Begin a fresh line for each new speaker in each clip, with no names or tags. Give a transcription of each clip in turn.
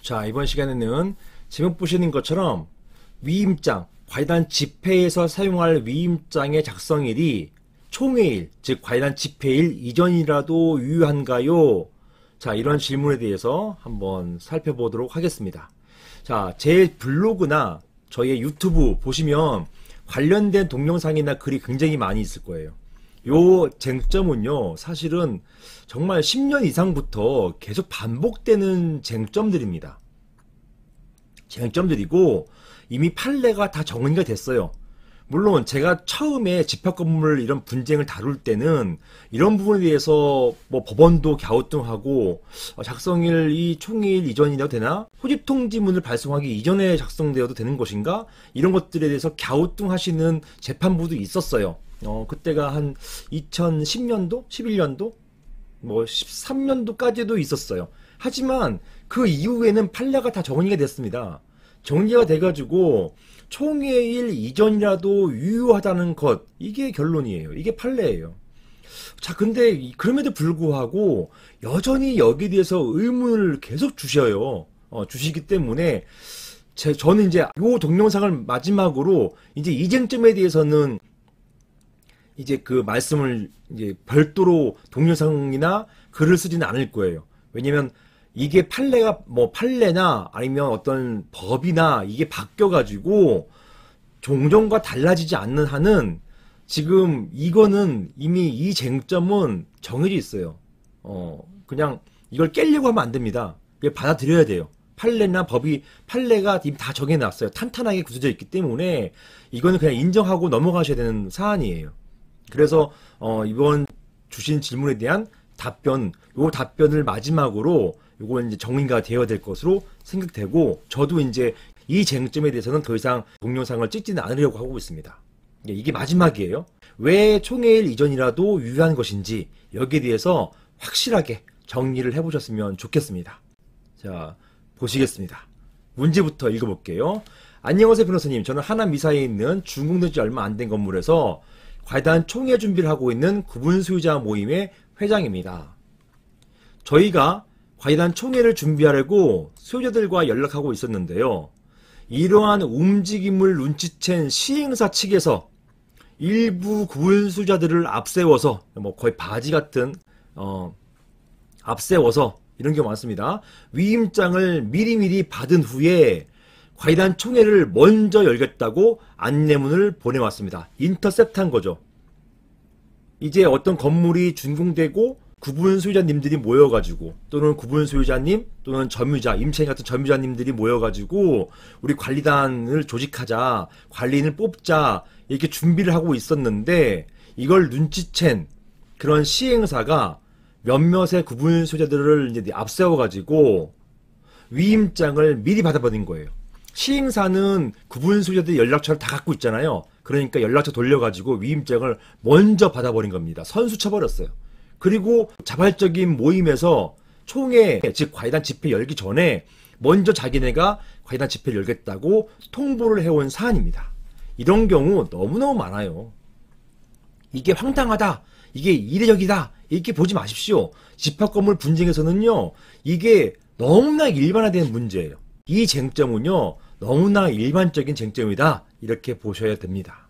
자, 이번 시간에는 제목 보시는 것처럼 위임장, 과이단 집회에서 사용할 위임장의 작성일이 총회일, 즉 과이단 집회일 이전이라도 유효한가요? 자, 이런 질문에 대해서 한번 살펴보도록 하겠습니다. 자, 제 블로그나 저의 유튜브 보시면 관련된 동영상이나 글이 굉장히 많이 있을 거예요. 요 쟁점은요, 사실은 정말 10년 이상부터 계속 반복되는 쟁점들입니다. 쟁점들이고 이미 판례가 다 정리가 됐어요. 물론 제가 처음에 집합건물 이런 분쟁을 다룰 때는 이런 부분에 대해서 뭐 법원도 갸우뚱하고 작성일 이 총회일 이전이라도 되나? 소집통지문을 발송하기 이전에 작성되어도 되는 것인가? 이런 것들에 대해서 갸우뚱하시는 재판부도 있었어요. 그때가 한 2010년도? 11년도? 뭐 13년도까지도 있었어요. 하지만 그 이후에는 판례가 다 정리가 됐습니다. 정리가 돼가지고 총회일 이전이라도 유효하다는 것, 이게 결론이에요. 이게 판례예요. 자, 근데 그럼에도 불구하고 여전히 여기에 대해서 의문을 계속 주셔요. 주시기 때문에 저는 이제 요 동영상을 마지막으로 이제 이 쟁점에 대해서는 이제 그 말씀을 이제 별도로 동영상이나 글을 쓰지는 않을 거예요. 왜냐면 이게 판례가 뭐 판례나 아니면 어떤 법이나 이게 바뀌어가지고 종전과 달라지지 않는 한은 지금 이거는 이미 이 쟁점은 정해져 있어요. 그냥 이걸 깨려고 하면 안 됩니다. 이걸 받아들여야 돼요. 판례나 법이 판례가 이미 다 정해놨어요. 탄탄하게 구성져 있기 때문에 이거는 그냥 인정하고 넘어가셔야 되는 사안이에요. 그래서 이번 주신 질문에 대한 답변, 요 답변을 마지막으로 요건 이제 정리가 되어야 될 것으로 생각되고, 저도 이제 이 쟁점에 대해서는 더 이상 동영상을 찍지는 않으려고 하고 있습니다. 이게 마지막이에요. 왜 총회일 이전이라도 유효한 것인지 여기에 대해서 확실하게 정리를 해보셨으면 좋겠습니다. 자, 보시겠습니다. 문제부터 읽어볼게요. 안녕하세요 변호사님, 저는 하남미사에 있는 준공된 지 얼마 안 된 건물에서 과이단 총회 준비를 하고 있는 구분수유자 모임의 회장입니다. 저희가 과이단 총회를 준비하려고 수요자들과 연락하고 있었는데요. 이러한 움직임을 눈치챈 시행사 측에서 일부 구분수요자들을 앞세워서, 뭐 거의 바지 같은 앞세워서, 이런 경우 많습니다. 위임장을 미리미리 받은 후에 과이단 총회를 먼저 열겠다고 안내문을 보내왔습니다. 인터셉트한 거죠. 이제 어떤 건물이 준공되고 구분 소유자님들이 모여가지고, 또는 구분 소유자님 또는 점유자, 임차인 같은 점유자님들이 모여가지고 우리 관리단을 조직하자, 관리인을 뽑자, 이렇게 준비를 하고 있었는데 이걸 눈치챈 그런 시행사가 몇몇의 구분 소유자들을 이제 앞세워가지고 위임장을 미리 받아버린 거예요. 시행사는 구분 소유자들 연락처를 다 갖고 있잖아요. 그러니까 연락처 돌려가지고 위임장을 먼저 받아버린 겁니다. 선수 쳐버렸어요. 그리고 자발적인 모임에서 총회, 즉 과이단 집회 열기 전에 먼저 자기네가 과이단 집회를 열겠다고 통보를 해온 사안입니다. 이런 경우 너무너무 많아요. 이게 황당하다, 이게 이례적이다, 이렇게 보지 마십시오. 집합건물 분쟁에서는요, 이게 너무나 일반화된 문제예요. 이 쟁점은요, 너무나 일반적인 쟁점이다, 이렇게 보셔야 됩니다.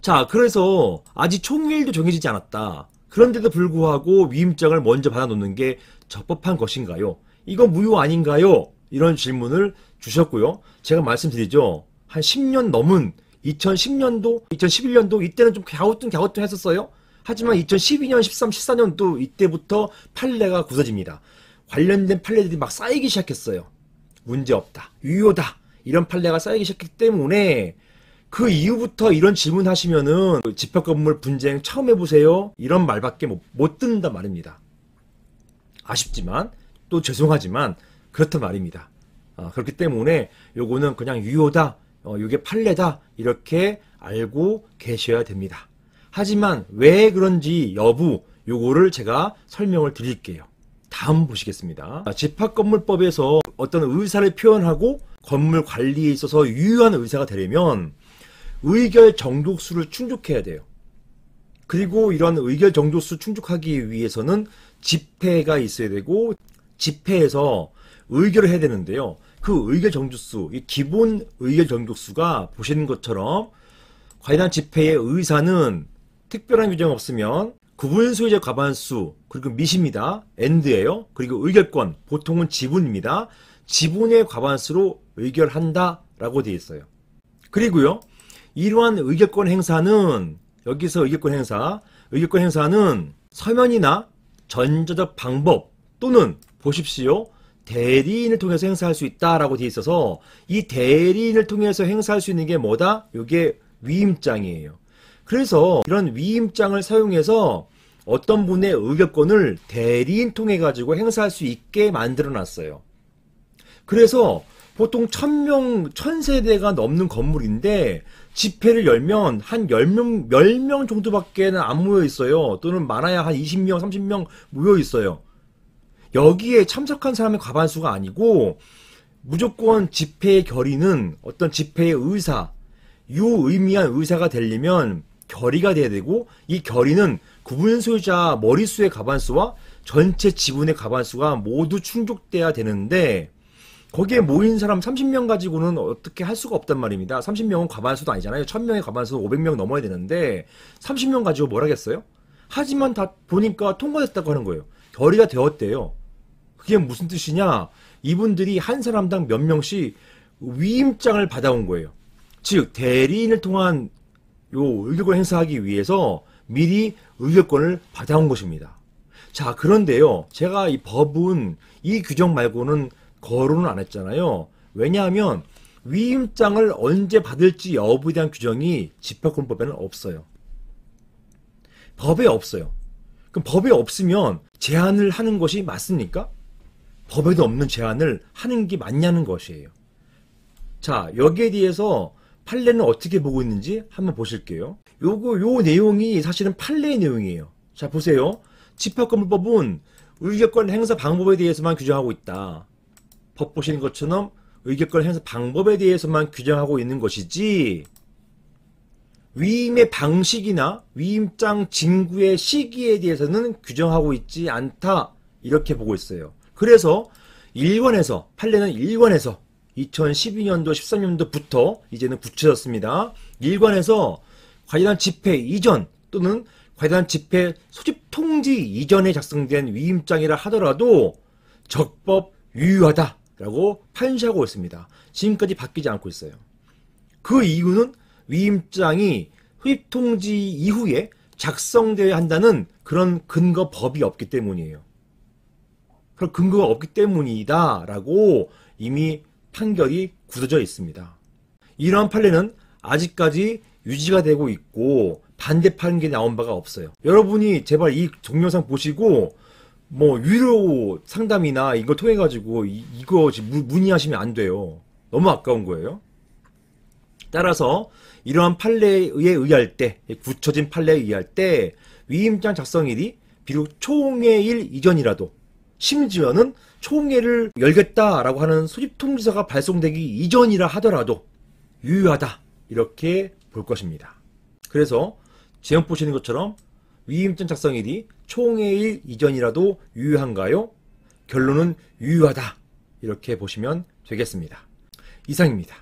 자, 그래서 아직 총회일도 정해지지 않았다. 그런데도 불구하고 위임장을 먼저 받아놓는 게 적법한 것인가요? 이거 무효 아닌가요? 이런 질문을 주셨고요. 제가 말씀드리죠. 한 10년 넘은 2010년도, 2011년도 이때는 좀 갸우뚱 했었어요. 하지만 2012년, 13, 14년도 이때부터 판례가 굳어집니다. 관련된 판례들이 막 쌓이기 시작했어요. 문제없다, 유효다, 이런 판례가 쌓이기 시작했기 때문에 그 이후부터 이런 질문 하시면은 집합건물 분쟁 처음 해보세요, 이런 말밖에 못 듣는단 말입니다. 아쉽지만 또 죄송하지만 그렇단 말입니다. 그렇기 때문에 요거는 그냥 유효다, 요게 판례다, 이렇게 알고 계셔야 됩니다. 하지만 왜 그런지 여부, 요거를 제가 설명을 드릴게요. 다음 보시겠습니다. 집합건물법에서 어떤 의사를 표현하고 건물 관리에 있어서 유효한 의사가 되려면 의결 정족수를 충족해야 돼요. 그리고 이런 의결 정족수 충족하기 위해서는 집회가 있어야 되고, 집회에서 의결을 해야 되는데요. 그 의결 정족수, 이 기본 의결 정족수가 보시는 것처럼 관이단 집회의 의사는 특별한 규정 없으면 구분 소유자 과반수, 그리고 미시입니다. AND예요. 그리고 의결권, 보통은 지분입니다. 지분의 과반수로 의결한다 라고 되어 있어요. 그리고요, 이러한 의결권 행사는, 여기서 의결권 행사는 서면이나 전자적 방법 또는 보십시오, 대리인을 통해서 행사할 수 있다라고 되어 있어서, 이 대리인을 통해서 행사할 수 있는 게 뭐다? 이게 위임장이에요. 그래서 이런 위임장을 사용해서 어떤 분의 의결권을 대리인 통해 가지고 행사할 수 있게 만들어 놨어요. 그래서 보통 1000명, 1000세대가 넘는 건물인데 집회를 열면 한 10명 정도밖에는 안 모여 있어요. 또는 많아야 한 20명, 30명 모여 있어요. 여기에 참석한 사람의 과반수가 아니고 무조건 집회의 결의는 어떤 집회의 의사, 유의미한 의사가 되려면 결의가 돼야 되고, 이 결의는 구분 소유자 머릿수의 과반수와 전체 지분의 과반수가 모두 충족돼야 되는데, 거기에 모인 사람 30명 가지고는 어떻게 할 수가 없단 말입니다. 30명은 과반수도 아니잖아요. 1000명의 과반수는 500명 넘어야 되는데 30명 가지고 뭘 하겠어요? 하지만 다 보니까 통과됐다고 하는 거예요. 결의가 되었대요. 그게 무슨 뜻이냐? 이분들이 한 사람당 몇 명씩 위임장을 받아온 거예요. 즉 대리인을 통한 요 의결권 행사하기 위해서 미리 의결권을 받아온 것입니다. 자, 그런데요, 제가 이 법은 이 규정 말고는 거론을 안 했잖아요. 왜냐하면 위임장을 언제 받을지 여부에 대한 규정이 집합권법에는 없어요. 법에 없어요. 그럼 법에 없으면 제한을 하는 것이 맞습니까? 법에도 없는 제한을 하는 게 맞냐는 것이에요. 자, 여기에 대해서 판례는 어떻게 보고 있는지 한번 보실게요. 요 내용이 사실은 판례의 내용이에요. 자, 보세요. 집합권법은 의결권 행사 방법에 대해서만 규정하고 있다. 법 보시는 것처럼 의결권 행사 방법에 대해서만 규정하고 있는 것이지, 위임의 방식이나 위임장 진구의 시기에 대해서는 규정하고 있지 않다, 이렇게 보고 있어요. 그래서 판례는 1관에서 2012년도 13년도부터 이제는 굳혀졌습니다. 1관에서 관이단 집회 이전 또는 관이단 집회 소집 통지 이전에 작성된 위임장이라 하더라도 적법 유효하다 라고 판시하고 있습니다. 지금까지 바뀌지 않고 있어요. 그 이유는 위임장이 소집 통지 이후에 작성되어야 한다는 그런 근거법이 없기 때문이에요. 그런 근거가 없기 때문이다 라고 이미 판결이 굳어져 있습니다. 이러한 판례는 아직까지 유지가 되고 있고 반대 판결이 나온 바가 없어요. 여러분이 제발 이 동영상 보시고 유료 상담이나 이걸 통해 가지고 이거 문의하시면 안 돼요. 너무 아까운 거예요. 따라서 이러한 판례에 의할 때, 굳혀진 판례에 의할 때 위임장 작성일이 비록 총회일 이전이라도, 심지어는 총회를 열겠다라고 하는 소집통지서가 발송되기 이전이라 하더라도 유효하다, 이렇게 볼 것입니다. 그래서 제목 보시는 것처럼 위임장 작성일이 총회일 이전이라도 유효한가요? 결론은 유효하다, 이렇게 보시면 되겠습니다. 이상입니다.